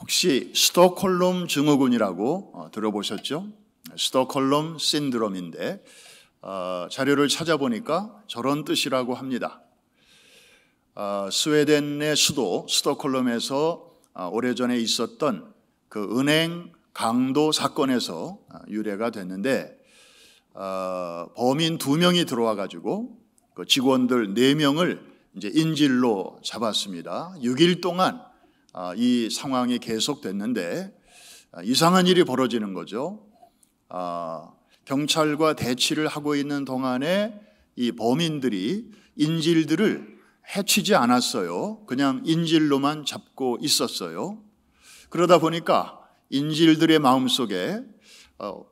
혹시 스톡홀름 증후군이라고 들어보셨죠? 스톡홀름 신드롬인데 자료를 찾아보니까 저런 뜻이라고 합니다. 스웨덴의 수도 스톡홀름에서 오래전에 있었던 그 은행 강도 사건에서 유래가 됐는데 범인 2명이 들어와 가지고 그 직원들 4명을 이제 인질로 잡았습니다. 6일 동안 이 상황이 계속됐는데 이상한 일이 벌어지는 거죠. 경찰과 대치를 하고 있는 동안에 이 범인들이 인질들을 해치지 않았어요. 그냥 인질로만 잡고 있었어요. 그러다 보니까 인질들의 마음속에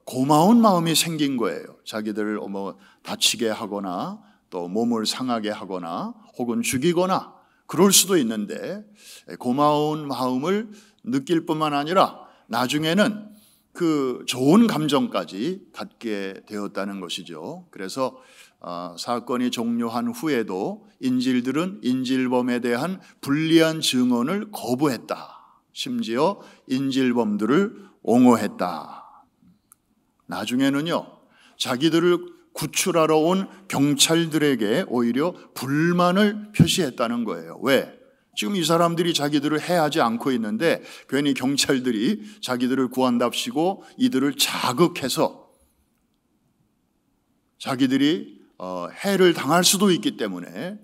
고마운 마음이 생긴 거예요. 자기들을 다치게 하거나 또 몸을 상하게 하거나 혹은 죽이거나 그럴 수도 있는데 고마운 마음을 느낄 뿐만 아니라 나중에는 그 좋은 감정까지 갖게 되었다는 것이죠. 그래서 사건이 종료한 후에도 인질들은 인질범에 대한 불리한 증언을 거부했다. 심지어 인질범들을 옹호했다. 나중에는요, 자기들을 구출하러 온 경찰들에게 오히려 불만을 표시했다는 거예요. 왜? 지금 이 사람들이 자기들을 해하지 않고 있는데 괜히 경찰들이 자기들을 구한답시고 이들을 자극해서 자기들이 해를 당할 수도 있기 때문에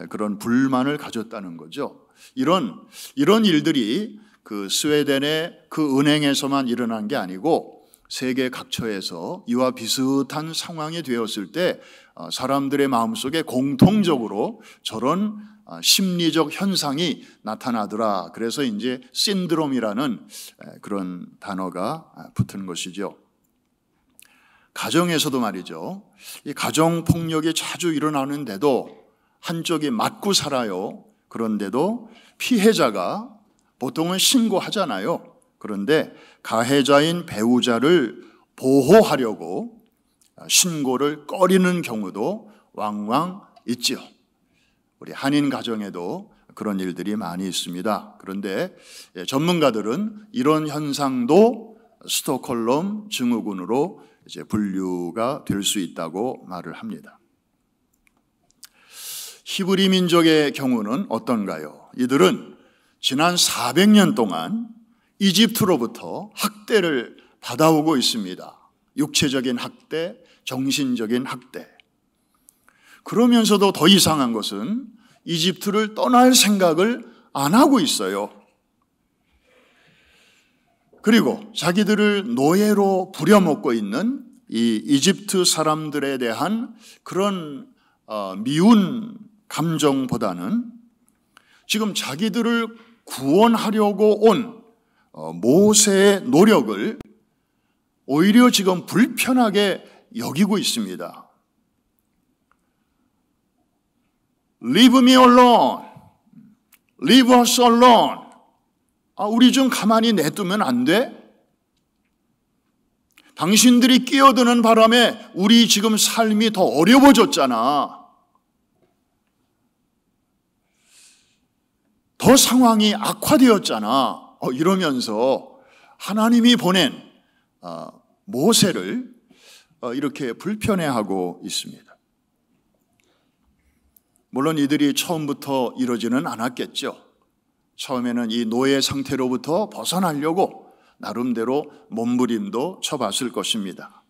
그런 불만을 가졌다는 거죠. 이런 일들이 그 스웨덴의 그 은행에서만 일어난 게 아니고 세계 각처에서 이와 비슷한 상황이 되었을 때 사람들의 마음속에 공통적으로 저런 심리적 현상이 나타나더라. 그래서 이제 신드롬이라는 그런 단어가 붙은 것이죠. 가정에서도 말이죠. 이 가정 폭력이 자주 일어나는데도 한쪽이 맞고 살아요. 그런데도 피해자가 보통은 신고하잖아요. 그런데 가해자인 배우자를 보호하려고 신고를 꺼리는 경우도 왕왕 있지요. 우리 한인 가정에도 그런 일들이 많이 있습니다. 그런데 전문가들은 이런 현상도 스톡홀름 증후군으로 이제 분류가 될 수 있다고 말을 합니다. 히브리 민족의 경우는 어떤가요? 이들은 지난 400년 동안 이집트로부터 학대를 받아오고 있습니다. 육체적인 학대, 정신적인 학대. 그러면서도 더 이상한 것은 이집트를 떠날 생각을 안 하고 있어요. 그리고 자기들을 노예로 부려먹고 있는 이 이집트 사람들에 대한 그런 미운 감정보다는 지금 자기들을 구원하려고 온 모세의 노력을 오히려 지금 불편하게 여기고 있습니다. Leave me alone. Leave us alone. 우리 좀 가만히 내두면 안 돼? 당신들이 끼어드는 바람에 우리 지금 삶이 더 어려워졌잖아. 더 상황이 악화되었잖아. 이러면서 하나님이 보낸 모세를 이렇게 불편해하고 있습니다. 물론 이들이 처음부터 이러지는 않았겠죠. 처음에는 이 노예 상태로부터 벗어나려고 나름대로 몸부림도 쳐봤을 것입니다.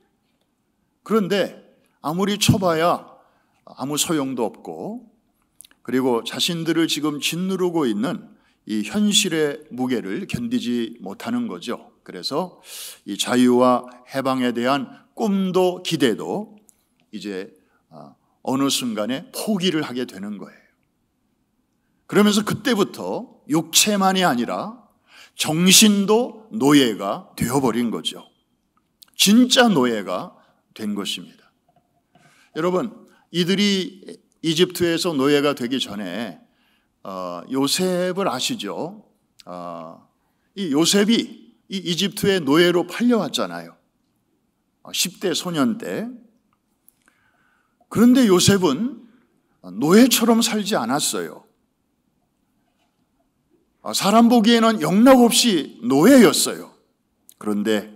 그런데 아무리 쳐봐야 아무 소용도 없고 그리고 자신들을 지금 짓누르고 있는 이 현실의 무게를 견디지 못하는 거죠. 그래서 이 자유와 해방에 대한 꿈도 기대도 이제 어느 순간에 포기를 하게 되는 거예요. 그러면서 그때부터 육체만이 아니라 정신도 노예가 되어버린 거죠. 진짜 노예가 된 것입니다. 여러분, 이들이 이집트에서 노예가 되기 전에 요셉을 아시죠? 이 요셉이 이 이집트의 노예로 팔려왔잖아요. 10대 소년 때. 그런데 요셉은 노예처럼 살지 않았어요. 사람 보기에는 영락없이 노예였어요. 그런데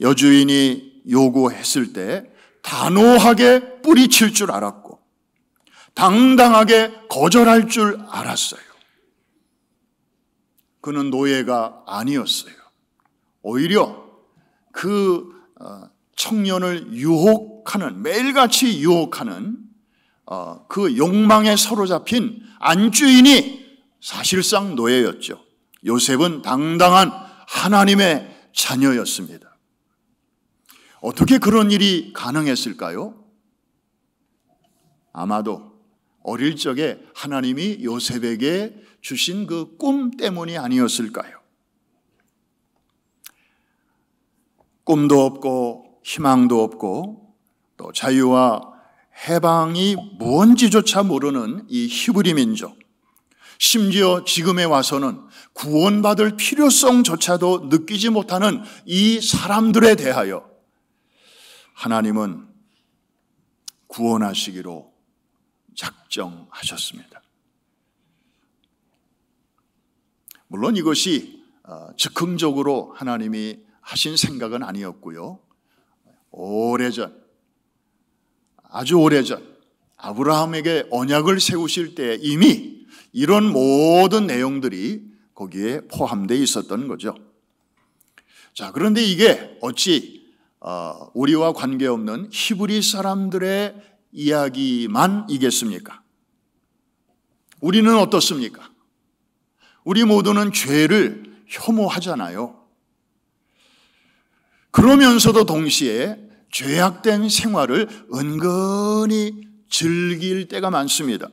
여주인이 요구했을 때 단호하게 뿌리칠 줄 알았고 당당하게 거절할 줄 알았어요. 그는 노예가 아니었어요. 오히려 그 청년을 유혹하는, 매일같이 유혹하는 그 욕망에 사로잡힌 안주인이 사실상 노예였죠. 요셉은 당당한 하나님의 자녀였습니다. 어떻게 그런 일이 가능했을까요? 아마도 어릴 적에 하나님이 요셉에게 주신 그 꿈 때문이 아니었을까요? 꿈도 없고 희망도 없고 또 자유와 해방이 뭔지조차 모르는 이 히브리 민족, 심지어 지금에 와서는 구원받을 필요성조차도 느끼지 못하는 이 사람들에 대하여 하나님은 구원하시기로 작정하셨습니다. 물론 이것이 즉흥적으로 하나님이 하신 생각은 아니었고요. 오래전, 아주 오래전 아브라함에게 언약을 세우실 때 이미 이런 모든 내용들이 거기에 포함되어 있었던 거죠. 자, 그런데 이게 어찌 우리와 관계없는 히브리 사람들의 이야기만이겠습니까? 우리는 어떻습니까? 우리 모두는 죄를 혐오하잖아요. 그러면서도 동시에 죄악된 생활을 은근히 즐길 때가 많습니다.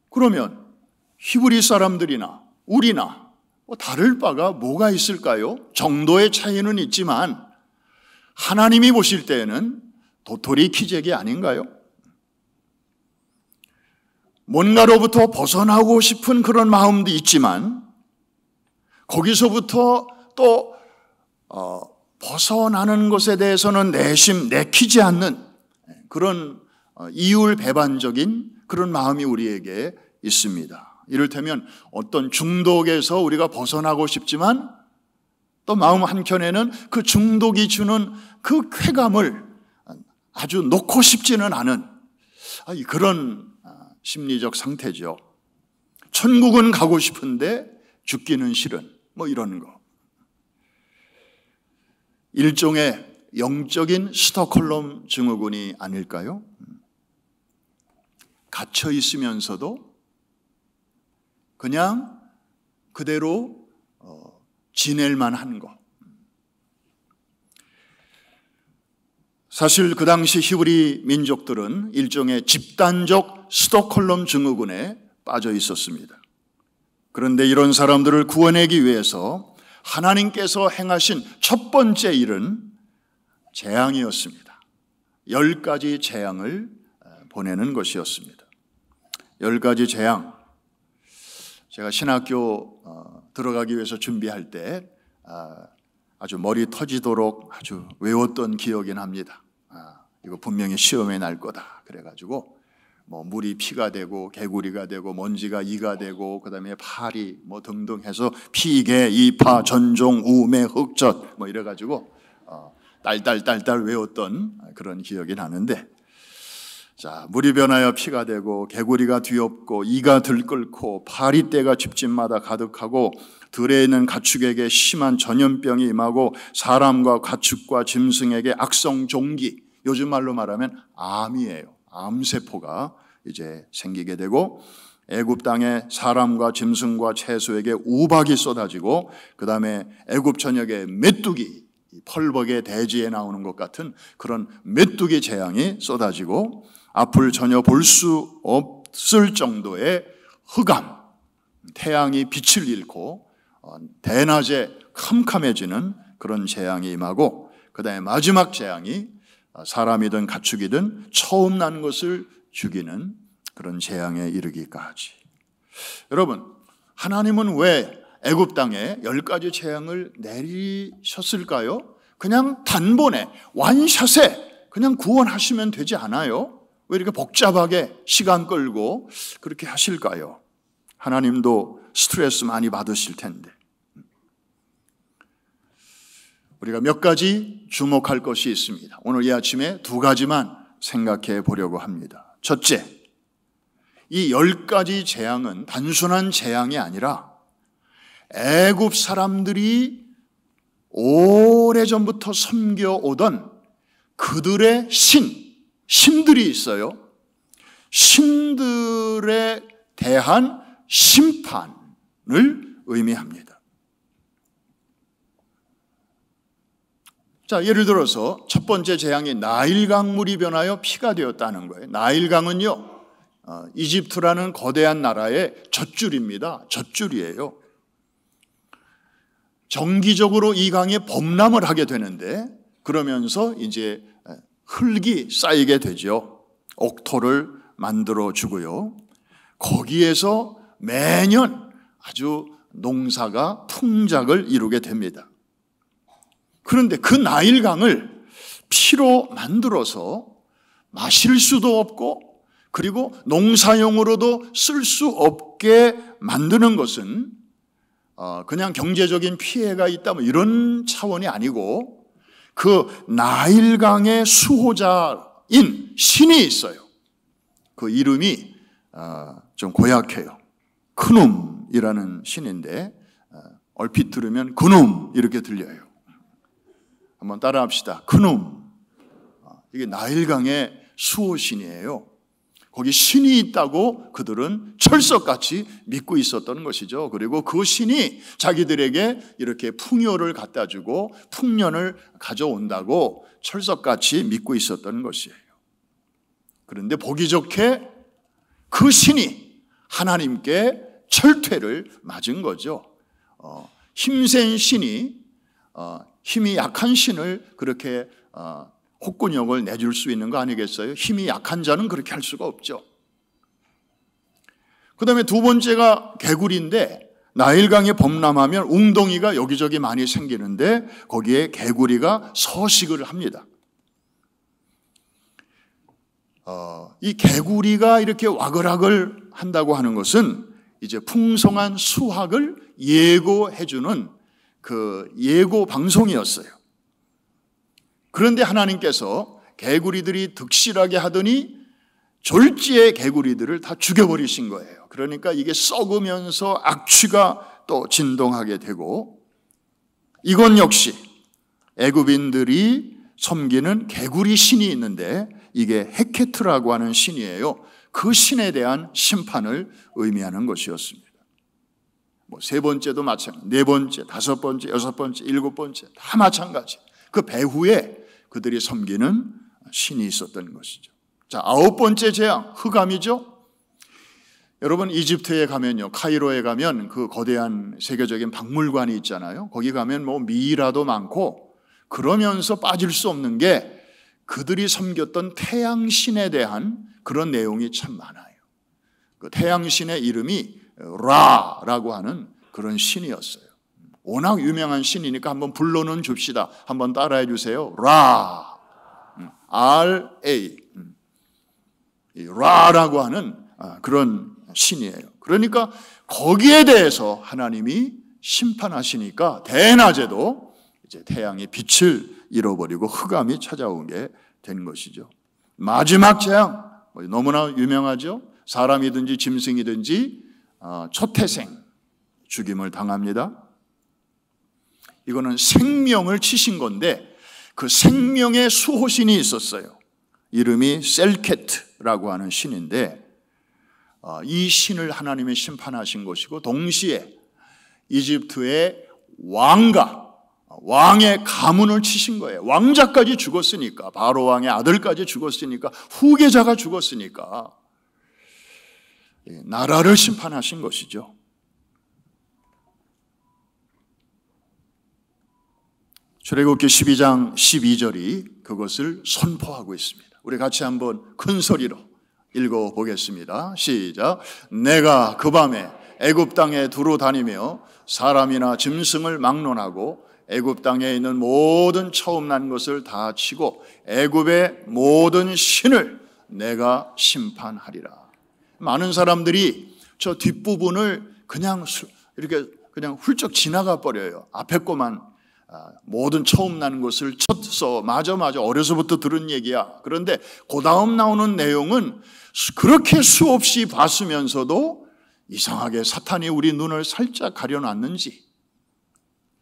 그러면 히브리 사람들이나 우리나 다를 바가 뭐가 있을까요? 정도의 차이는 있지만 하나님이 보실 때에는 도토리 키재기 아닌가요? 뭔가로부터 벗어나고 싶은 그런 마음도 있지만 거기서부터 또 벗어나는 것에 대해서는 내키지 않는 그런 이율배반적인 그런 마음이 우리에게 있습니다. 이를테면 어떤 중독에서 우리가 벗어나고 싶지만 또 마음 한켠에는 그 중독이 주는 그 쾌감을 아주 놓고 싶지는 않은 그런 심리적 상태죠. 천국은 가고 싶은데 죽기는 싫은 이런 거. 일종의 영적인 스톡홀름 증후군이 아닐까요? 갇혀 있으면서도 그냥 그대로 지낼만 한 것. 사실 그 당시 히브리 민족들은 일종의 집단적 스톡홀름 증후군에 빠져 있었습니다. 그런데 이런 사람들을 구원하기 위해서 하나님께서 행하신 첫 번째 일은 재앙이었습니다. 10가지 재앙을 보내는 것이었습니다. 10가지 재앙. 제가 신학교 들어가기 위해서 준비할 때 아주 머리 터지도록 아주 외웠던 기억이 납니다. 이거 분명히 시험에 날 거다. 그래가지고 물이 피가 되고 개구리가 되고 먼지가 이가 되고 그다음에 파리 등등 해서 피개, 이파, 전종, 우매, 흑젓 이래가지고 딸딸 외웠던 그런 기억이 나는데, 자, 물이 변하여 피가 되고 개구리가 뒤엎고 이가 들끓고 파리떼가 집집마다 가득하고 들에 있는 가축에게 심한 전염병이 임하고 사람과 가축과 짐승에게 악성 종기, 요즘 말로 말하면 암이에요. 암세포가 이제 생기게 되고 애굽 땅에 사람과 짐승과 채소에게 우박이 쏟아지고 그 다음에 애굽 전역에 메뚜기, 펄벅의 대지에 나오는 것 같은 그런 메뚜기 재앙이 쏟아지고 앞을 전혀 볼 수 없을 정도의 흑암, 태양이 빛을 잃고 대낮에 캄캄해지는 그런 재앙이 임하고 그 다음에 마지막 재앙이 사람이든 가축이든 처음 난 것을 죽이는 그런 재앙에 이르기까지. 여러분, 하나님은 왜 애굽 땅에 10가지 재앙을 내리셨을까요? 그냥 단번에 완샷에 그냥 구원하시면 되지 않아요? 왜 이렇게 복잡하게 시간 끌고 그렇게 하실까요? 하나님도 스트레스 많이 받으실 텐데. 우리가 몇 가지 주목할 것이 있습니다. 오늘 이 아침에 두 가지만 생각해 보려고 합니다. 첫째, 이 10가지 재앙은 단순한 재앙이 아니라 애굽 사람들이 오래전부터 섬겨오던 그들의 신들이 있어요. 신들에 대한 심판을 의미합니다. 자, 예를 들어서 첫 번째 재앙이 나일강물이 변하여 피가 되었다는 거예요. 나일강은요, 이집트라는 거대한 나라의 젖줄입니다. 젖줄이에요. 정기적으로 이 강에 범람을 하게 되는데, 그러면서 이제 흙이 쌓이게 되죠. 옥토를 만들어 주고요. 거기에서 매년 아주 농사가 풍작을 이루게 됩니다. 그런데 그 나일강을 피로 만들어서 마실 수도 없고, 그리고 농사용으로도 쓸 수 없게 만드는 것은 그냥 경제적인 피해가 있다 뭐 이런 차원이 아니고, 그 나일강의 수호자인 신이 있어요. 그 이름이 좀 고약해요. 크눔이라는 신인데, 얼핏 들으면 그놈 이렇게 들려요. 한번 따라합시다. 크눔. 이게 나일강의 수호신이에요. 거기 신이 있다고 그들은 철석같이 믿고 있었던 것이죠. 그리고 그 신이 자기들에게 이렇게 풍요를 갖다 주고 풍년을 가져온다고 철석같이 믿고 있었던 것이에요. 그런데 보기 좋게 그 신이 하나님께 철퇴를 맞은 거죠. 힘센 신이 힘이 약한 신을 그렇게 혹군역을 내줄 수 있는 거 아니겠어요? 힘이 약한 자는 그렇게 할 수가 없죠. 그 다음에 두 번째가 개구리인데, 나일강에 범람하면 웅덩이가 여기저기 많이 생기는데 거기에 개구리가 서식을 합니다. 이 개구리가 이렇게 와글와글 한다고 하는 것은 이제 풍성한 수확을 예고해주는 그 예고 방송이었어요. 그런데 하나님께서 개구리들이 득실하게 하더니 졸지에 개구리들을 다 죽여버리신 거예요. 그러니까 이게 썩으면서 악취가 또 진동하게 되고, 이건 역시 애굽인들이 섬기는 개구리 신이 있는데 이게 헤케트라고 하는 신이에요. 그 신에 대한 심판을 의미하는 것이었습니다. 뭐 세 번째도 마찬가지, 네 번째, 다섯 번째, 여섯 번째, 일곱 번째 다 마찬가지. 그 배후에 그들이 섬기는 신이 있었던 것이죠. 자, 아홉 번째 재앙, 흑암이죠. 여러분 이집트에 가면요, 카이로에 가면 그 거대한 세계적인 박물관이 있잖아요. 거기 가면 뭐 미이라도 많고, 그러면서 빠질 수 없는 게 그들이 섬겼던 태양신에 대한 그런 내용이 참 많아요. 그 태양신의 이름이 라라고 하는 그런 신이었어요. 워낙 유명한 신이니까 한번 불러는 줍시다. 한번 따라해 주세요. 라, R-A, 라라고 하는 그런 신이에요. 그러니까 거기에 대해서 하나님이 심판하시니까 대낮에도 이제 태양이 빛을 잃어버리고 흑암이 찾아오게 된 것이죠. 마지막 재앙, 너무나 유명하죠. 사람이든지 짐승이든지 초태생 죽임을 당합니다. 이거는 생명을 치신 건데 그 생명의 수호신이 있었어요. 이름이 셀케트라고 하는 신인데, 이 신을 하나님이 심판하신 것이고, 동시에 이집트의 왕의 가문을 치신 거예요. 왕자까지 죽었으니까, 바로 왕의 아들까지 죽었으니까, 후계자가 죽었으니까 나라를 심판하신 것이죠. 출애굽기 12장 12절이 그것을 선포하고 있습니다. 우리 같이 한번 큰 소리로 읽어보겠습니다. 시작. 내가 그 밤에 애굽 땅에 두루 다니며 사람이나 짐승을 막론하고 애굽 땅에 있는 모든 처음 난 것을 다 치고 애굽의 모든 신을 내가 심판하리라. 많은 사람들이 저 뒷부분을 그냥 이렇게 그냥 훌쩍 지나가 버려요. 앞에 거만 모든 처음 나는 것을 쳤어. 맞아 어려서부터 들은 얘기야. 그런데 그 다음 나오는 내용은 그렇게 수없이 봤으면서도 이상하게 사탄이 우리 눈을 살짝 가려놨는지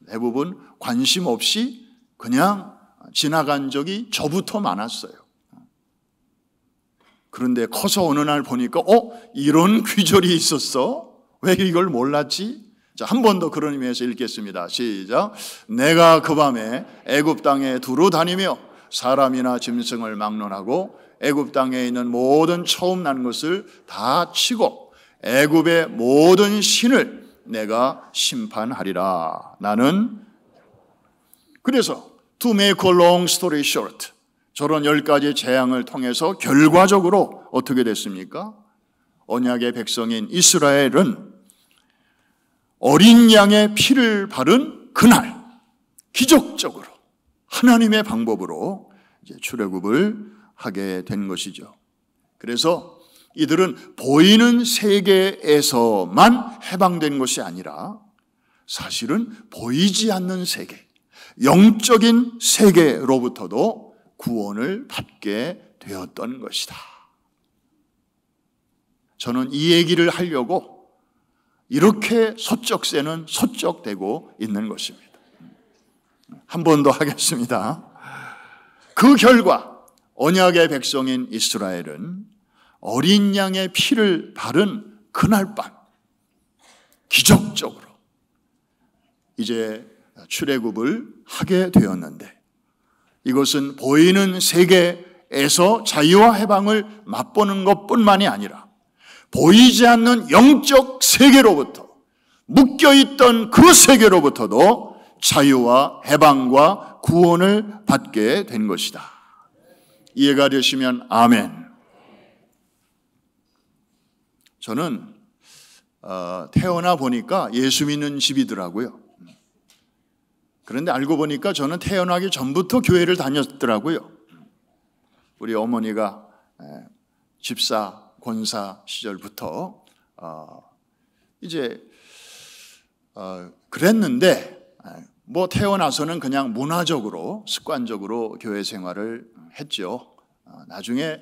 대부분 관심 없이 그냥 지나간 적이 저부터 많았어요. 그런데 커서 어느 날 보니까 이런 귀절이 있었어? 왜 이걸 몰랐지? 자, 한 번 더 그런 의미에서 읽겠습니다. 시작. 내가 그 밤에 애굽 땅에 두루 다니며 사람이나 짐승을 막론하고 애굽 땅에 있는 모든 처음 난 것을 다 치고 애굽의 모든 신을 내가 심판하리라. 나는 그래서 to make a long story short, 저런 10가지 재앙을 통해서 결과적으로 어떻게 됐습니까? 언약의 백성인 이스라엘은 어린 양의 피를 바른 그날 기적적으로 하나님의 방법으로 이제 출애굽을 하게 된 것이죠. 그래서 이들은 보이는 세계에서만 해방된 것이 아니라 사실은 보이지 않는 세계, 영적인 세계로부터도 구원을 받게 되었던 것이다. 저는 이 얘기를 하려고 이렇게 소쩍새는 소쩍대고 있는 것입니다. 한 번 더 하겠습니다. 그 결과 언약의 백성인 이스라엘은 어린 양의 피를 바른 그날 밤 기적적으로 이제 출애굽을 하게 되었는데, 이것은 보이는 세계에서 자유와 해방을 맛보는 것뿐만이 아니라 보이지 않는 영적 세계로부터, 묶여있던 그 세계로부터도 자유와 해방과 구원을 받게 된 것이다. 이해가 되시면 아멘. 저는 태어나 보니까 예수 믿는 집이더라고요. 그런데 알고 보니까 저는 태어나기 전부터 교회를 다녔더라고요. 우리 어머니가 집사, 권사 시절부터 이제 그랬는데 뭐 태어나서는 그냥 문화적으로 습관적으로 교회 생활을 했죠. 나중에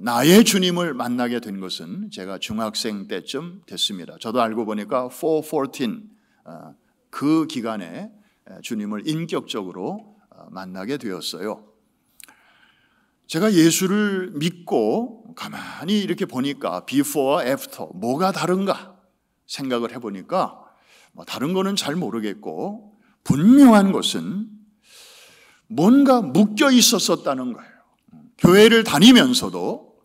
나의 주님을 만나게 된 것은 제가 중학생 때쯤 됐습니다. 저도 알고 보니까 414 그 기간에 주님을 인격적으로 만나게 되었어요. 제가 예수를 믿고 가만히 이렇게 보니까 before, after 뭐가 다른가 생각을 해보니까 다른 거는 잘 모르겠고 분명한 것은 뭔가 묶여 있었다는 거예요. 교회를 다니면서도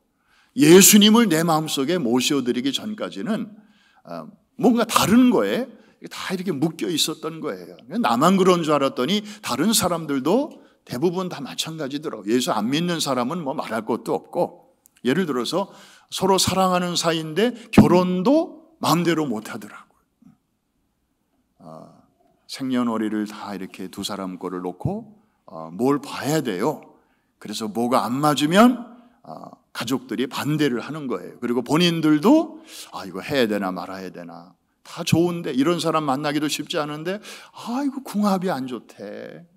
예수님을 내 마음속에 모셔드리기 전까지는 뭔가 다른 거에 다 이렇게 묶여 있었던 거예요. 나만 그런 줄 알았더니 다른 사람들도 대부분 다 마찬가지더라고요. 예수 안 믿는 사람은 뭐 말할 것도 없고, 예를 들어서 서로 사랑하는 사이인데 결혼도 마음대로 못 하더라고요. 생년월일을 다 이렇게 두 사람 거를 놓고 뭘 봐야 돼요. 그래서 뭐가 안 맞으면 가족들이 반대를 하는 거예요. 그리고 본인들도 이거 해야 되나 말아야 되나, 다 좋은데 이런 사람 만나기도 쉽지 않은데 이거 궁합이 안 좋대.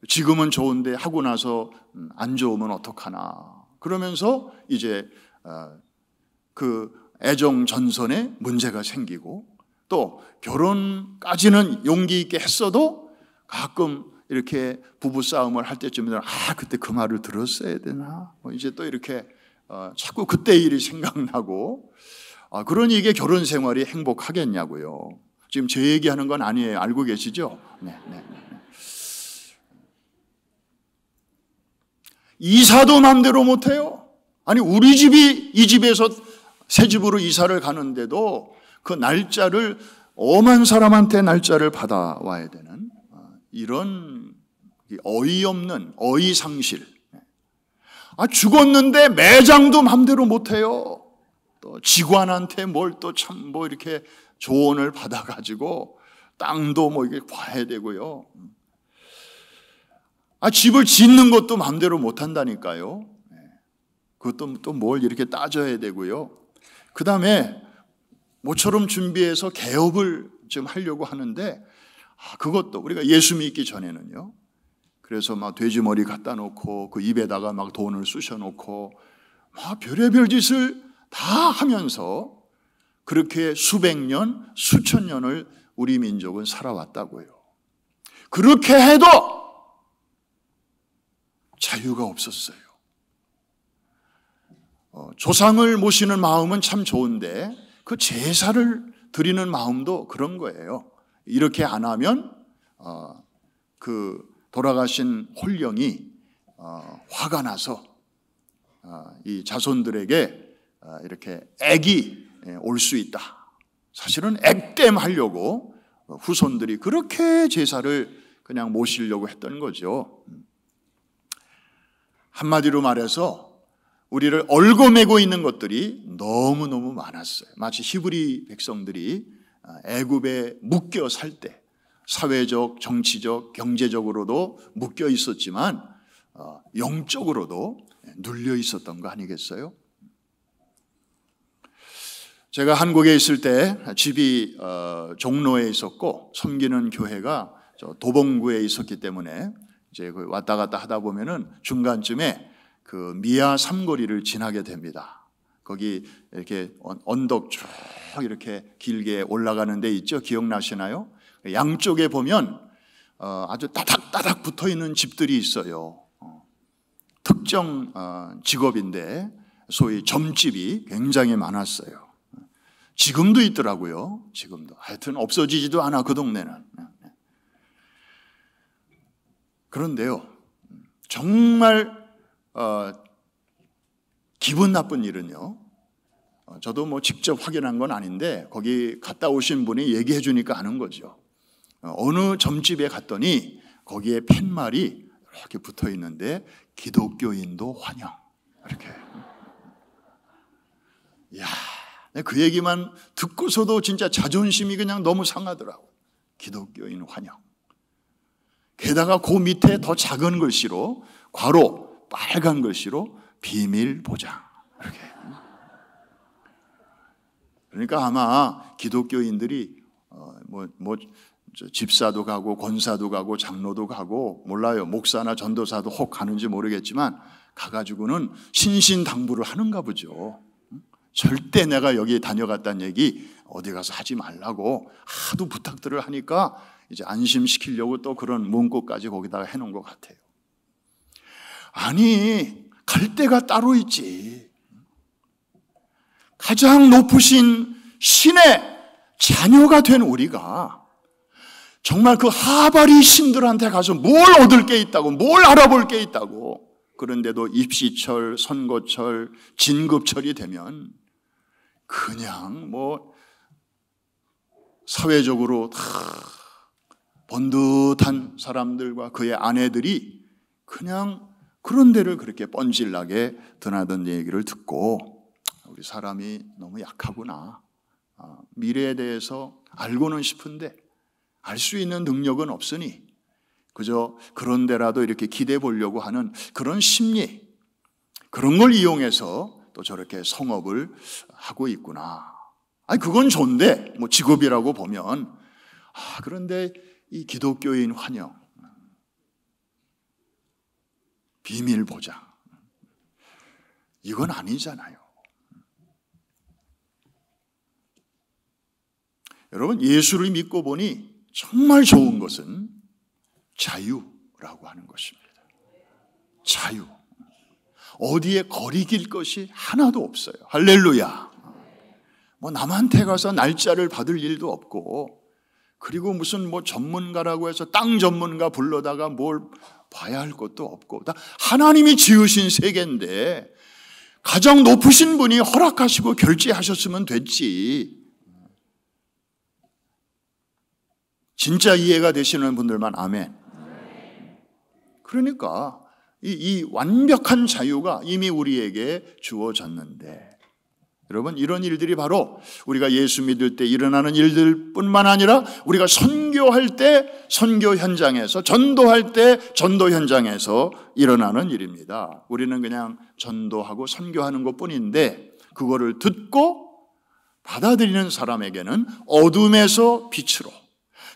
지금은 좋은데 하고 나서 안 좋으면 어떡하나. 그러면서 이제 그 애정 전선에 문제가 생기고, 또 결혼까지는 용기 있게 했어도 가끔 이렇게 부부싸움을 할 때쯤에는 그때 그 말을 들었어야 되나, 이제 또 이렇게 자꾸 그때 일이 생각나고, 그러니 이게 결혼 생활이 행복하겠냐고요. 지금 제 얘기하는 건 아니에요. 알고 계시죠? 네. 이사도 마음대로 못해요. 아니 우리 집이 이 집에서 새 집으로 이사를 가는데도 그 날짜를 엄한 사람한테 날짜를 받아와야 되는 이런 어이없는 어이상실. 죽었는데 매장도 마음대로 못해요. 또 직관한테 뭘 또 참 뭐 이렇게 조언을 받아가지고 땅도 뭐 이게 봐야 되고요. 집을 짓는 것도 마음대로 못 한다니까요. 그것도 또 뭘 이렇게 따져야 되고요. 그 다음에 모처럼 준비해서 개업을 좀 하려고 하는데 그것도 우리가 예수 믿기 전에는요. 그래서 막 돼지머리 갖다 놓고 그 입에다가 막 돈을 쑤셔 놓고 막 별의별 짓을 다 하면서 그렇게 수백 년, 수천 년을 우리 민족은 살아왔다고요. 그렇게 해도 자유가 없었어요. 조상을 모시는 마음은 참 좋은데 그 제사를 드리는 마음도 그런 거예요. 이렇게 안 하면 그 돌아가신 홀령이 화가 나서 이 자손들에게 이렇게 액이 올 수 있다. 사실은 액땜하려고 후손들이 그렇게 제사를 그냥 모시려고 했던 거죠. 한마디로 말해서 우리를 얽어매고 있는 것들이 너무너무 많았어요. 마치 히브리 백성들이 애굽에 묶여 살 때 사회적, 정치적, 경제적으로도 묶여 있었지만 영적으로도 눌려 있었던 거 아니겠어요? 제가 한국에 있을 때 집이 종로에 있었고 섬기는 교회가 도봉구에 있었기 때문에 이제 왔다 갔다 하다 보면은 중간쯤에 그 미아 삼거리를 지나게 됩니다. 거기 이렇게 언덕 쭉 이렇게 길게 올라가는 데 있죠. 기억나시나요? 양쪽에 보면 아주 따닥따닥 붙어 있는 집들이 있어요. 특정 직업인데 소위 점집이 굉장히 많았어요. 지금도 있더라고요. 지금도. 하여튼 없어지지도 않아 그 동네는. 그런데요. 정말 기분 나쁜 일은요. 저도 뭐 직접 확인한 건 아닌데 거기 갔다 오신 분이 얘기해 주니까 아는 거죠. 어느 점집에 갔더니 거기에 팻말이 이렇게 붙어 있는데 기독교인도 환영. 이렇게. 이야, 그 얘기만 듣고서도 진짜 자존심이 그냥 너무 상하더라고요. 기독교인 환영. 게다가 그 밑에 더 작은 글씨로 괄호 빨간 글씨로 비밀 보장. 이렇게. 그러니까 아마 기독교인들이 집사도 가고 권사도 가고 장로도 가고 몰라요. 목사나 전도사도 혹 가는지 모르겠지만 가가지고는 신신당부를 하는가 보죠. 절대 내가 여기 다녀갔다는 얘기 어디 가서 하지 말라고 하도 부탁들을 하니까 이제 안심시키려고 또 그런 문구까지 거기다가 해놓은 것 같아요. 아니, 갈 데가 따로 있지. 가장 높으신 신의 자녀가 된 우리가 정말 그 하바리 신들한테 가서 뭘 얻을 게 있다고, 뭘 알아볼 게 있다고. 그런데도 입시철, 선거철, 진급철이 되면 그냥 뭐 사회적으로 다 번듯한 사람들과 그의 아내들이 그냥 그런 데를 그렇게 뻔질나게 드나든 얘기를 듣고 우리 사람이 너무 약하구나. 미래에 대해서 알고는 싶은데 알 수 있는 능력은 없으니 그저 그런 데라도 이렇게 기대 보려고 하는 그런 심리, 그런 걸 이용해서 또 저렇게 성업을 하고 있구나. 아니 그건 좋은데 뭐 직업이라고 보면 그런데 이 기독교인 환영, 비밀 보장 이건 아니잖아요. 여러분 예수를 믿고 보니 정말 좋은 것은 자유라고 하는 것입니다. 자유. 어디에 거리길 것이 하나도 없어요. 할렐루야. 뭐 남한테 가서 날짜를 받을 일도 없고 그리고 무슨 뭐 전문가라고 해서 땅 전문가 불러다가 뭘 봐야 할 것도 없고 다 하나님이 지으신 세계인데 가장 높으신 분이 허락하시고 결제하셨으면 됐지. 진짜 이해가 되시는 분들만 아멘. 그러니까 이 완벽한 자유가 이미 우리에게 주어졌는데 여러분 이런 일들이 바로 우리가 예수 믿을 때 일어나는 일들뿐만 아니라 우리가 선교할 때 선교 현장에서 전도할 때 전도 현장에서 일어나는 일입니다. 우리는 그냥 전도하고 선교하는 것뿐인데 그거를 듣고 받아들이는 사람에게는 어둠에서 빛으로,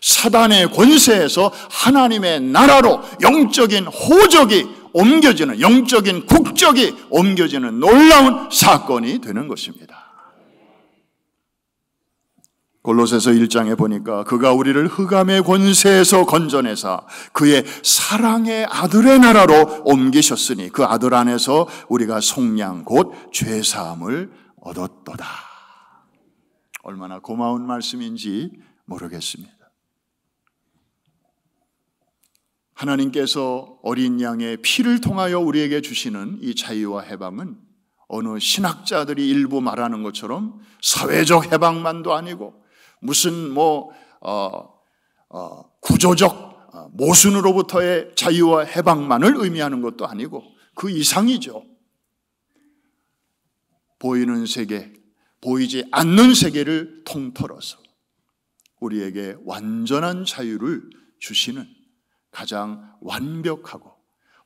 사단의 권세에서 하나님의 나라로 영적인 호적이 옮겨지는, 영적인 국적이 옮겨지는 놀라운 사건이 되는 것입니다. 골로새서 1장에 보니까 그가 우리를 흑암의 권세에서 건져내사 그의 사랑의 아들의 나라로 옮기셨으니 그 아들 안에서 우리가 속량 곧 죄사함을 얻었도다. 얼마나 고마운 말씀인지 모르겠습니다. 하나님께서 어린 양의 피를 통하여 우리에게 주시는 이 자유와 해방은 어느 신학자들이 일부 말하는 것처럼 사회적 해방만도 아니고 무슨 구조적 모순으로부터의 자유와 해방만을 의미하는 것도 아니고 그 이상이죠. 보이는 세계, 보이지 않는 세계를 통틀어서 우리에게 완전한 자유를 주시는 가장 완벽하고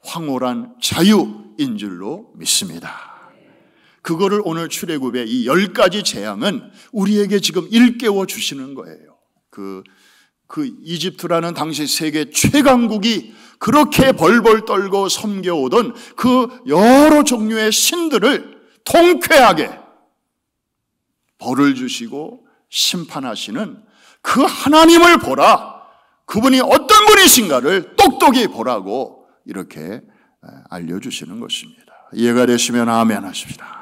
황홀한 자유인 줄로 믿습니다. 그거를 오늘 출애굽의 이 10가지 재앙은 우리에게 지금 일깨워 주시는 거예요. 그 이집트라는 당시 세계 최강국이 그렇게 벌벌 떨고 섬겨오던 그 여러 종류의 신들을 통쾌하게 벌을 주시고 심판하시는 그 하나님을 보라. 그분이 어떤 분이신가를 똑똑히 보라고 이렇게 알려주시는 것입니다. 이해가 되시면 아멘 하십시다.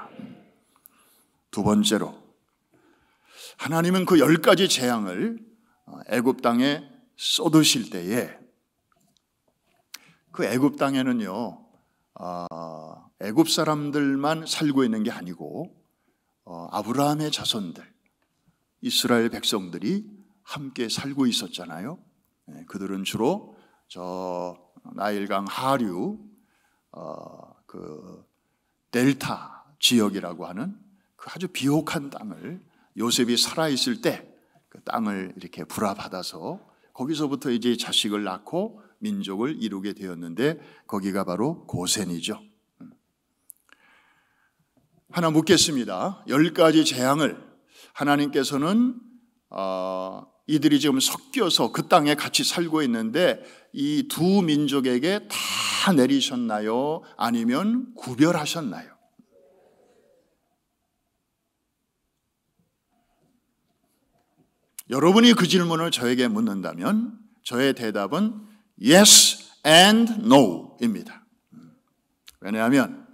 두 번째로, 하나님은 그 10가지 재앙을 애굽 땅에 쏟으실 때에 그 애굽 땅에는요, 애굽 사람들만 살고 있는 게 아니고 아브라함의 자손들, 이스라엘 백성들이 함께 살고 있었잖아요. 그들은 주로 저 나일강 하류 그 델타 지역이라고 하는 그 아주 비옥한 땅을 요셉이 살아있을 때 그 땅을 이렇게 불화받아서 거기서부터 이제 자식을 낳고 민족을 이루게 되었는데 거기가 바로 고센이죠. 하나 묻겠습니다. 10가지 재앙을 하나님께서는 이들이 지금 섞여서 그 땅에 같이 살고 있는데 이 두 민족에게 다 내리셨나요? 아니면 구별하셨나요? 여러분이 그 질문을 저에게 묻는다면 저의 대답은 yes and no입니다. 왜냐하면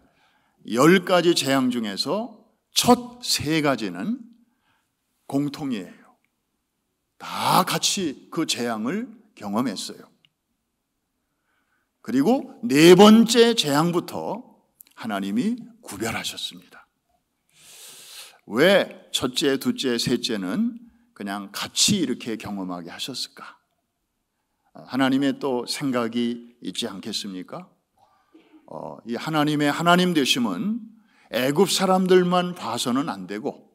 10가지 재앙 중에서 첫 3가지는 공통이에요. 다 같이 그 재앙을 경험했어요. 그리고 4번째 재앙부터 하나님이 구별하셨습니다. 왜 첫째, 둘째, 셋째는 그냥 같이 이렇게 경험하게 하셨을까? 하나님의 또 생각이 있지 않겠습니까? 이 하나님의 하나님 되심은 애굽 사람들만 봐서는 안 되고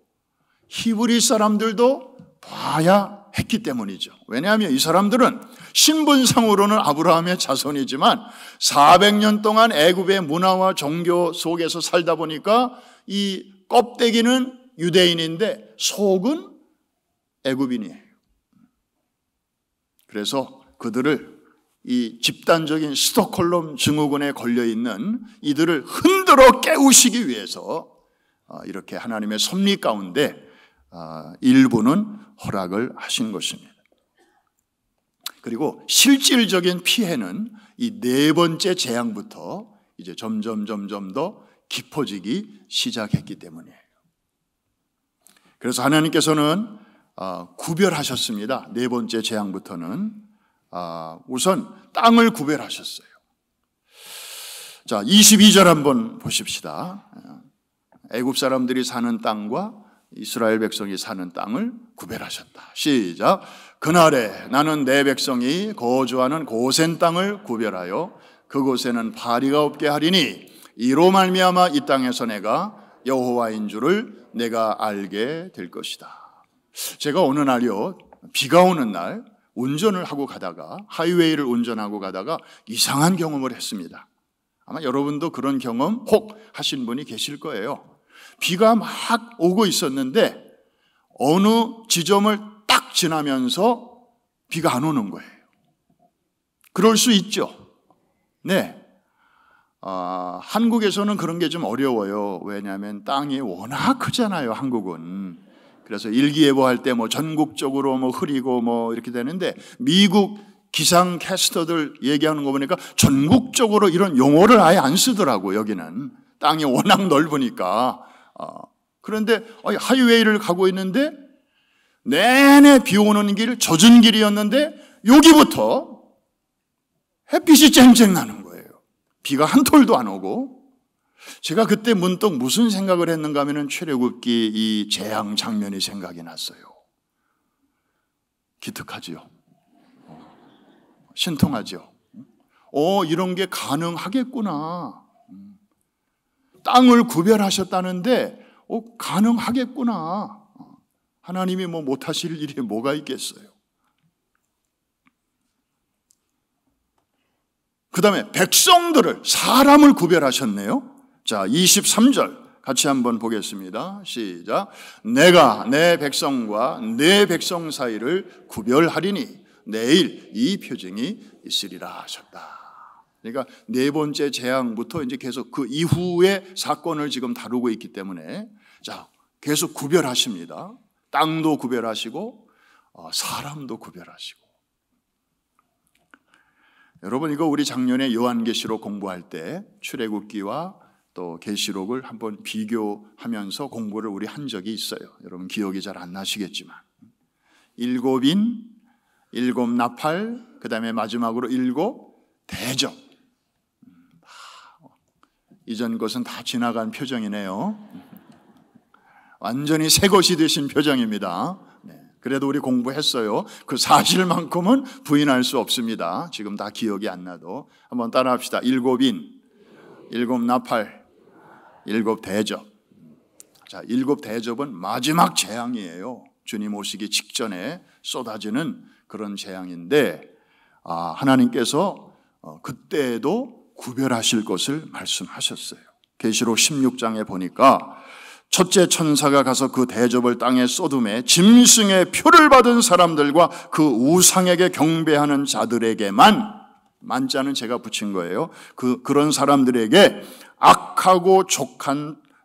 히브리 사람들도 봐야 했기 때문이죠. 왜냐하면 이 사람들은 신분상으로는 아브라함의 자손이지만 400년 동안 애굽의 문화와 종교 속에서 살다 보니까 이 껍데기는 유대인인데 속은 애굽인이에요. 그래서 그들을 이 집단적인 스톡홀름 증후군에 걸려있는 이들을 흔들어 깨우시기 위해서 이렇게 하나님의 섭리 가운데 일부는 허락을 하신 것입니다. 그리고 실질적인 피해는 이 4번째 재앙부터 이제 점점 더 깊어지기 시작했기 때문이에요. 그래서 하나님께서는 구별하셨습니다. 4번째 재앙부터는 우선 땅을 구별하셨어요. 자, 22절 한번 보십시다. 애굽 사람들이 사는 땅과 이스라엘 백성이 사는 땅을 구별하셨다. 시작. 그날에 나는 내 백성이 거주하는 고센 땅을 구별하여 그곳에는 파리가 없게 하리니 이로 말미암아 이 땅에서 내가 여호와인 줄을 내가 알게 될 것이다. 제가 어느 날요, 비가 오는 날 운전을 하고 가다가 하이웨이를 운전하고 가다가 이상한 경험을 했습니다. 아마 여러분도 그런 경험 혹 하신 분이 계실 거예요. 비가 막 오고 있었는데 어느 지점을 딱 지나면서 비가 안 오는 거예요. 그럴 수 있죠. 네. 한국에서는 그런 게 좀 어려워요. 왜냐하면 땅이 워낙 크잖아요, 한국은. 그래서 일기예보 할 때 뭐 전국적으로 뭐 흐리고 뭐 이렇게 되는데, 미국 기상 캐스터들 얘기하는 거 보니까 전국적으로 이런 용어를 아예 안 쓰더라고. 여기는 땅이 워낙 넓으니까. 그런데 하이웨이를 가고 있는데 내내 비 오는 길, 젖은 길이었는데 여기부터 햇빛이 쨍쨍 나는 거예요. 비가 한 톨도 안 오고. 제가 그때 문득 무슨 생각을 했는가 하면 출애굽기 이 재앙 장면이 생각이 났어요. 기특하지요. 신통하죠. 이런 게 가능하겠구나. 땅을 구별하셨다는데 가능하겠구나. 하나님이 뭐 못하실 일이 뭐가 있겠어요. 그 다음에 백성들을, 사람을 구별하셨네요. 자, 23절 같이 한번 보겠습니다. 시작. 내가 내 백성과 내 백성 사이를 구별하리니 내일 이 표징이 있으리라 하셨다. 그러니까 네 번째 재앙부터 이제 계속 그 이후의 사건을 지금 다루고 있기 때문에, 자, 계속 구별하십니다. 땅도 구별하시고 사람도 구별하시고. 여러분, 이거 우리 작년에 요한계시록 공부할 때 출애굽기와 또 계시록을 한번 비교하면서 공부를 우리 한 적이 있어요. 여러분 기억이 잘 안 나시겠지만, 7인, 7 나팔, 그 다음에 마지막으로 7 대접. 이전 것은 다 지나간 표정이네요. 완전히 새 것이 되신 표정입니다. 그래도 우리 공부했어요. 그 사실만큼은 부인할 수 없습니다. 지금 다 기억이 안 나도. 한번 따라합시다. 7인, 7 나팔, 7 대접. 자, 7 대접은 마지막 재앙이에요. 주님 오시기 직전에 쏟아지는 그런 재앙인데, 하나님께서 그때도 구별하실 것을 말씀하셨어요. 계시록 16장에 보니까 첫째 천사가 가서 그 대접을 땅에 쏟음에 짐승의 표를 받은 사람들과 그 우상에게 경배하는 자들에게만, 만자는 제가 붙인 거예요. 그런 사람들에게 악하고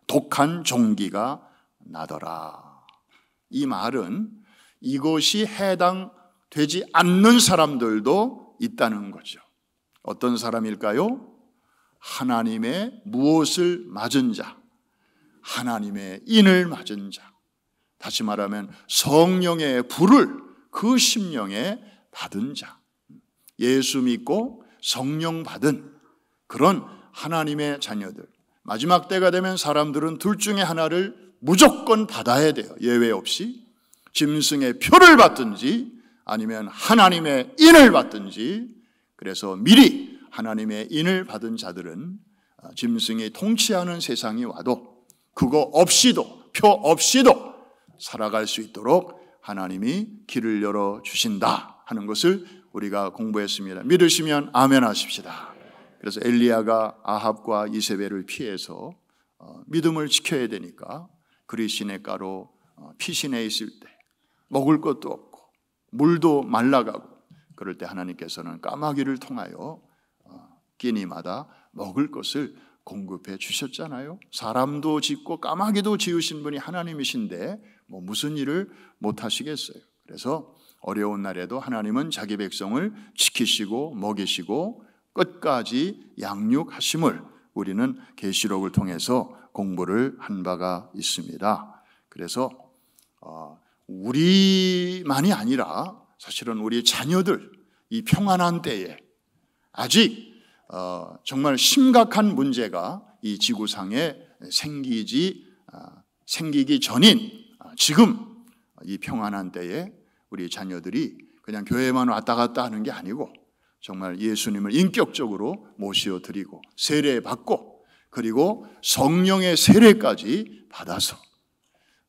독한 종기가 나더라. 이 말은 이것이 해당되지 않는 사람들도 있다는 거죠. 어떤 사람일까요? 하나님의 무엇을 맞은 자, 하나님의 인을 맞은 자, 다시 말하면 성령의 불을 그 심령에 받은 자, 예수 믿고 성령 받은 그런 하나님의 자녀들. 마지막 때가 되면 사람들은 둘 중에 하나를 무조건 받아야 돼요. 예외 없이. 짐승의 표를 받든지 아니면 하나님의 인을 받든지. 그래서 미리 하나님의 인을 받은 자들은 짐승이 통치하는 세상이 와도 그거 없이도, 표 없이도 살아갈 수 있도록 하나님이 길을 열어주신다 하는 것을 우리가 공부했습니다. 믿으시면 아멘 하십시다. 그래서 엘리야가 아합과 이세벨을 피해서 믿음을 지켜야 되니까 그리 시냇가로 피신해 있을 때 먹을 것도 없고 물도 말라가고, 그럴 때 하나님께서는 까마귀를 통하여 끼니마다 먹을 것을 공급해 주셨잖아요. 사람도 짓고 까마귀도 지으신 분이 하나님이신데 뭐 무슨 일을 못 하시겠어요. 그래서 어려운 날에도 하나님은 자기 백성을 지키시고 먹이시고 끝까지 양육하심을 우리는 계시록을 통해서 공부를 한 바가 있습니다. 그래서 우리만이 아니라 사실은 우리 자녀들, 이 평안한 때에 아직 정말 심각한 문제가 이 지구상에 생기기 전인 지금 이 평안한 때에 우리 자녀들이 그냥 교회만 왔다 갔다 하는 게 아니고 정말 예수님을 인격적으로 모시어 드리고 세례받고 그리고 성령의 세례까지 받아서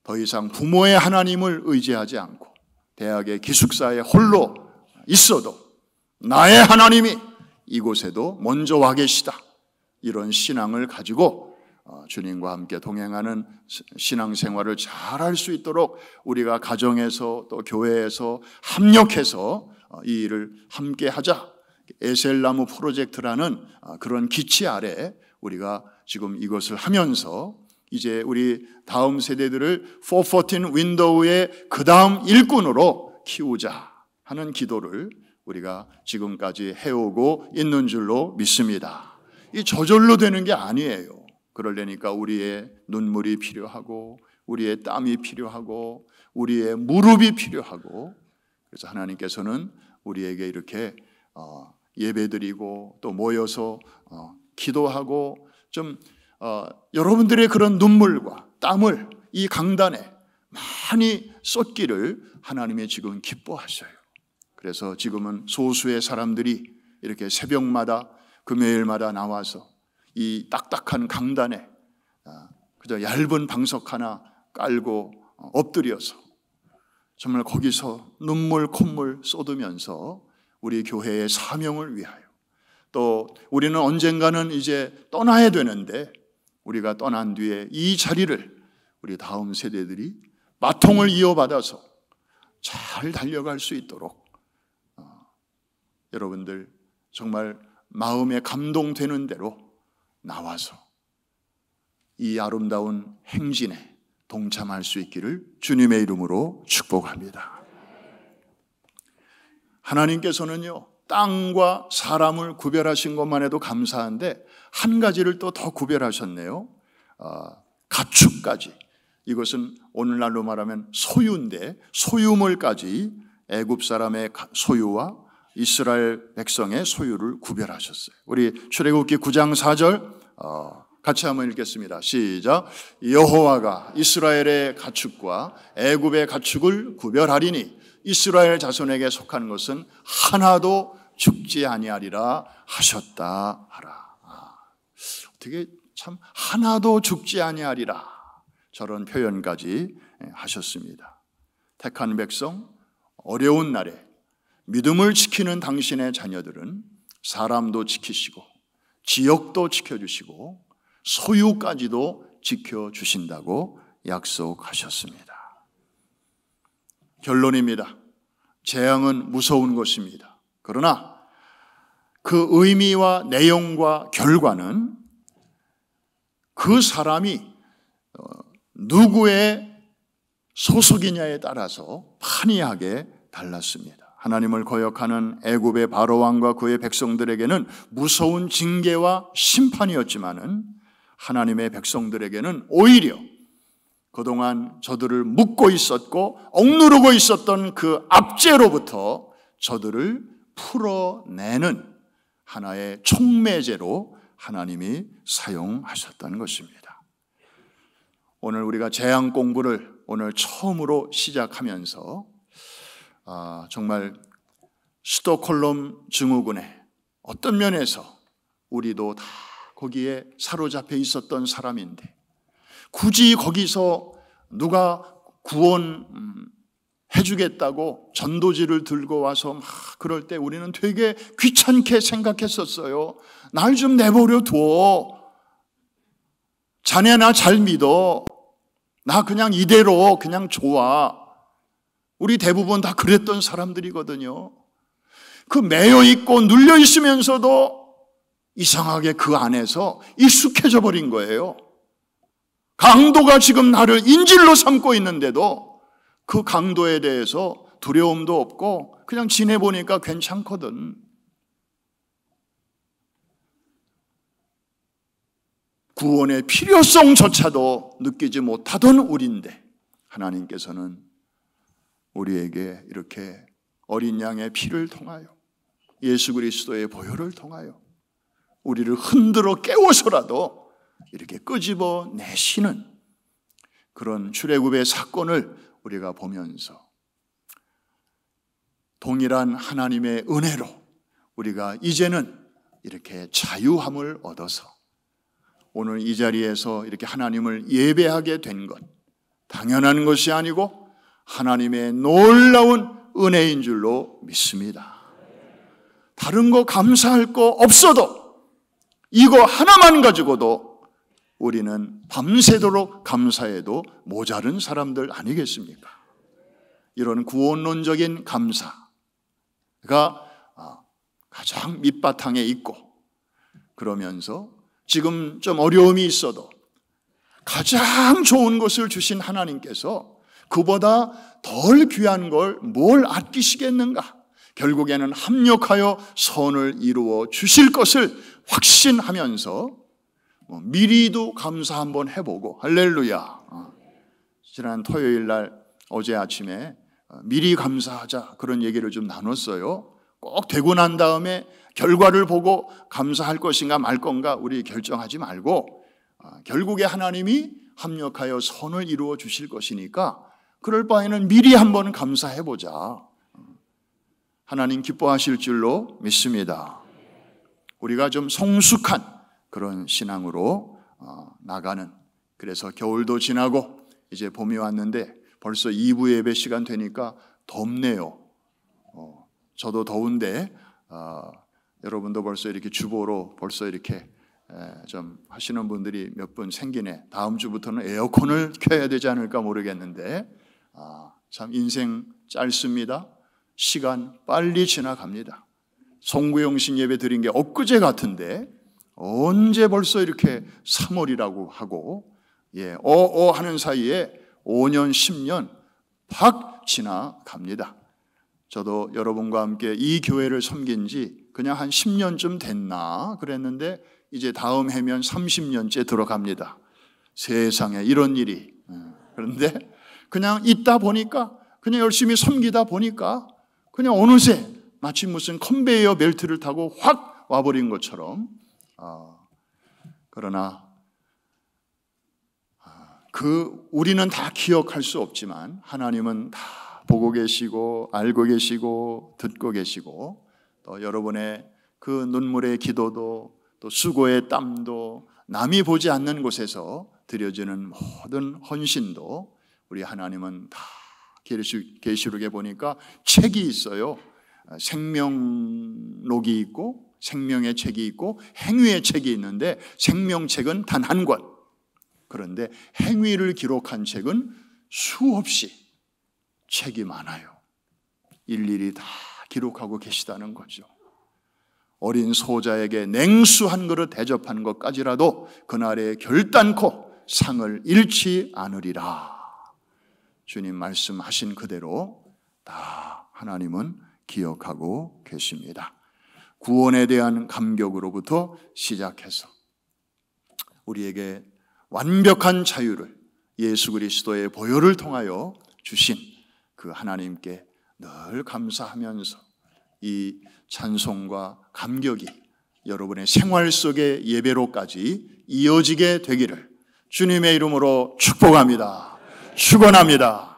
더 이상 부모의 하나님을 의지하지 않고 대학의 기숙사에 홀로 있어도 나의 하나님이 이곳에도 먼저 와 계시다, 이런 신앙을 가지고 주님과 함께 동행하는 신앙생활을 잘할 수 있도록 우리가 가정에서 또 교회에서 합력해서 이 일을 함께 하자. 에셀나무 프로젝트라는 그런 기치 아래 우리가 지금 이것을 하면서 이제 우리 다음 세대들을 414 윈도우의 그 다음 일꾼으로 키우자 하는 기도를 우리가 지금까지 해오고 있는 줄로 믿습니다. 이 저절로 되는 게 아니에요. 그러려니까 우리의 눈물이 필요하고 우리의 땀이 필요하고 우리의 무릎이 필요하고, 그래서 하나님께서는 우리에게 이렇게 예배드리고 또 모여서 기도하고 좀 여러분들의 그런 눈물과 땀을 이 강단에 많이 쏟기를 하나님이 지금 기뻐하셔요. 그래서 지금은 소수의 사람들이 이렇게 새벽마다 금요일마다 나와서 이 딱딱한 강단에 그저 얇은 방석 하나 깔고 엎드려서 정말 거기서 눈물 콧물 쏟으면서 우리 교회의 사명을 위하여, 또 우리는 언젠가는 이제 떠나야 되는데 우리가 떠난 뒤에 이 자리를 우리 다음 세대들이 바통을 이어받아서 잘 달려갈 수 있도록 여러분들 정말 마음에 감동되는 대로 나와서 이 아름다운 행진에 동참할 수 있기를 주님의 이름으로 축복합니다. 하나님께서는요, 땅과 사람을 구별하신 것만 해도 감사한데 한 가지를 또 더 구별하셨네요. 가축까지. 이것은 오늘날로 말하면 소유인데 소유물까지 애굽 사람의 소유와 이스라엘 백성의 소유를 구별하셨어요. 우리 출애굽기 9장 4절 같이 한번 읽겠습니다. 시작. 여호와가 이스라엘의 가축과 애굽의 가축을 구별하리니 이스라엘 자손에게 속한 것은 하나도 죽지 아니하리라 하셨다 하라. 어떻게 참 하나도 죽지 아니하리라, 저런 표현까지 하셨습니다. 택한 백성, 어려운 날에 믿음을 지키는 당신의 자녀들은 사람도 지키시고 지역도 지켜주시고 소유까지도 지켜주신다고 약속하셨습니다. 결론입니다. 재앙은 무서운 것입니다. 그러나 그 의미와 내용과 결과는 그 사람이 누구의 소속이냐에 따라서 판이하게 달랐습니다. 하나님을 거역하는 애굽의 바로왕과 그의 백성들에게는 무서운 징계와 심판이었지만은 하나님의 백성들에게는 오히려 그동안 저들을 묶고 있었고 억누르고 있었던 그 압제로부터 저들을 풀어내는 하나의 촉매제로 하나님이 사용하셨다는 것입니다. 오늘 우리가 재앙 공부를 오늘 처음으로 시작하면서 정말 스톡홀름 증후군의 어떤 면에서 우리도 다 거기에 사로잡혀 있었던 사람인데 굳이 거기서 누가 구원해주겠다고 전도지를 들고 와서 막 그럴 때 우리는 되게 귀찮게 생각했었어요. 날 좀 내버려 둬. 자네 나 잘 믿어. 나 그냥 이대로 그냥 좋아. 우리 대부분 다 그랬던 사람들이거든요. 그 매여 있고 눌려 있으면서도 이상하게 그 안에서 익숙해져 버린 거예요. 강도가 지금 나를 인질로 삼고 있는데도 그 강도에 대해서 두려움도 없고 그냥 지내보니까 괜찮거든. 구원의 필요성조차도 느끼지 못하던 우리인데 하나님께서는 우리에게 이렇게 어린 양의 피를 통하여 예수 그리스도의 보혈을 통하여 우리를 흔들어 깨워서라도 이렇게 끄집어 내시는 그런 출애굽의 사건을 우리가 보면서 동일한 하나님의 은혜로 우리가 이제는 이렇게 자유함을 얻어서 오늘 이 자리에서 이렇게 하나님을 예배하게 된 것, 당연한 것이 아니고 하나님의 놀라운 은혜인 줄로 믿습니다. 다른 거 감사할 거 없어도 이거 하나만 가지고도 우리는 밤새도록 감사해도 모자른 사람들 아니겠습니까? 이런 구원론적인 감사가 가장 밑바탕에 있고, 그러면서 지금 좀 어려움이 있어도 가장 좋은 것을 주신 하나님께서 그보다 덜 귀한 걸 뭘 아끼시겠는가? 결국에는 합력하여 선을 이루어 주실 것을 확신하면서 미리도 감사 한번 해보고, 할렐루야. 지난 토요일 날 어제 아침에 미리 감사하자 그런 얘기를 좀 나눴어요. 꼭 되고 난 다음에 결과를 보고 감사할 것인가 말 건가 우리 결정하지 말고, 결국에 하나님이 합력하여 선을 이루어 주실 것이니까 그럴 바에는 미리 한번 감사해보자. 하나님 기뻐하실 줄로 믿습니다. 우리가 좀 성숙한 그런 신앙으로 나가는, 그래서 겨울도 지나고 이제 봄이 왔는데 벌써 2부 예배 시간 되니까 덥네요. 저도 더운데 여러분도 벌써 이렇게 주보로 벌써 이렇게 좀 하시는 분들이 몇 분 생기네. 다음 주부터는 에어컨을 켜야 되지 않을까 모르겠는데, 참 인생 짧습니다. 시간 빨리 지나갑니다. 송구영신 예배 드린 게 엊그제 같은데 언제 벌써 이렇게 3월이라고 하고, 하는 사이에 5년 10년 팍 지나갑니다. 저도 여러분과 함께 이 교회를 섬긴 지 그냥 한 10년쯤 됐나 그랬는데 이제 다음 해면 30년째 들어갑니다. 세상에 이런 일이. 그런데 그냥 있다 보니까, 그냥 열심히 섬기다 보니까 그냥 어느새 마치 무슨 컨베이어 벨트를 타고 확 와버린 것처럼, 그러나 우리는 다 기억할 수 없지만 하나님은 다 보고 계시고 알고 계시고 듣고 계시고, 또 여러분의 그 눈물의 기도도 또 수고의 땀도 남이 보지 않는 곳에서 드려지는 모든 헌신도 우리 하나님은 다 계시록에 보니까 책이 있어요. 생명록이 있고 생명의 책이 있고 행위의 책이 있는데, 생명책은 단 한 권, 그런데 행위를 기록한 책은 수없이 책이 많아요. 일일이 다 기록하고 계시다는 거죠. 어린 소자에게 냉수 한 그릇 대접한 것까지라도 그날에 결단코 상을 잃지 않으리라. 주님 말씀하신 그대로 다 하나님은 기억하고 계십니다. 구원에 대한 감격으로부터 시작해서 우리에게 완벽한 자유를 예수 그리스도의 보혈을 통하여 주신 그 하나님께 늘 감사하면서 이 찬송과 감격이 여러분의 생활 속의 예배로까지 이어지게 되기를 주님의 이름으로 축복합니다. 축원합니다.